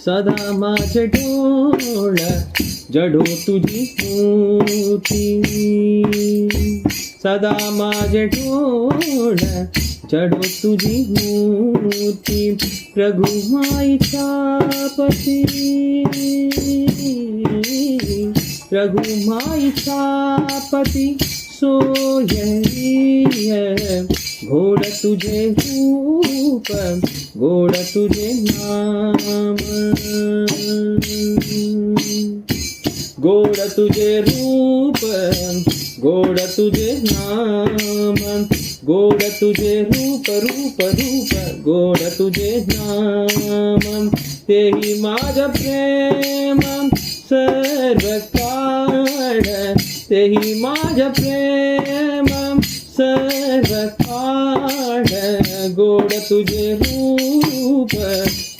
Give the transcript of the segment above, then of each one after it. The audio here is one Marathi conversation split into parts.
सदा माझे डोळ जडो तुझी मूर्ती, सदा माझे डोळ जडो तुझी मूर्ती. रघुमाईचा पती, रघुमाईचा पती सोयरी. घोड तुझे रूप, गोड तुझे नाम, गोड तुझे रूप, गोड तुझे नाम, गोड तुझे रूप, रूप रूप, गोड तुझे नाम. तेही माझं प्रेम सर्व काळ, तेही माझं प्रेम सर्व काळ. गोड तुझे रूप,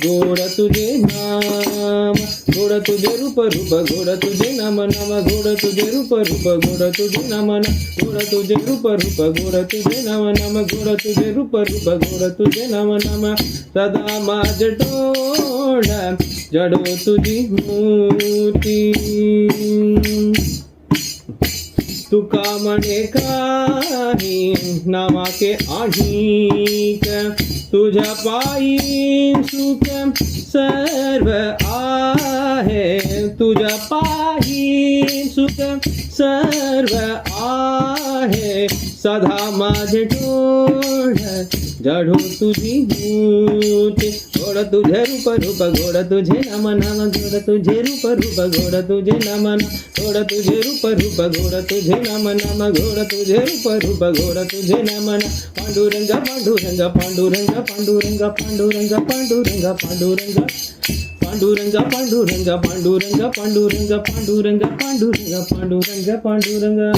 गोड तुझे नाम, गोड तुझे रूप रूप, गोड तुझे नाम नाम, गोड तुझे रूप रूप, गोड तुझे नाम नाम, गोड तुझे रूप रूप, गोड तुझे नाम नाम, गोड तुझे रूप रूप, गोड तुझे नाम नाम. सदा माझ डोळ जडो तुझी मूर्ती. तुका म्हणे काही नावाके आणिक, तुझ्या पायी सुख सर्व आहे, तुझ्या पायी सुख सर्व आहे. सदा माझे डोळ जडो तुझी मूर्ती. गोड तुझे रूप रूप, गोड तुझे नाम नाम, गोड तुझे रूप रूप, गोड तुझे नाम नाम, गोड तुझे रूप रूप, गोड तुझे नाम नाम, गोड तुझे रूप रूप, गोड तुझे नाम नाम. पांडुरंग पांडुरंग पांडुरंग पांडुरंग पांडुरंग पांडुरंग पांडुरंग पांडुरंग पांडुरंग पांडुरंग पांडुरंग पांडुरंग पांडुरंग पांडुरंग पांडुरंग.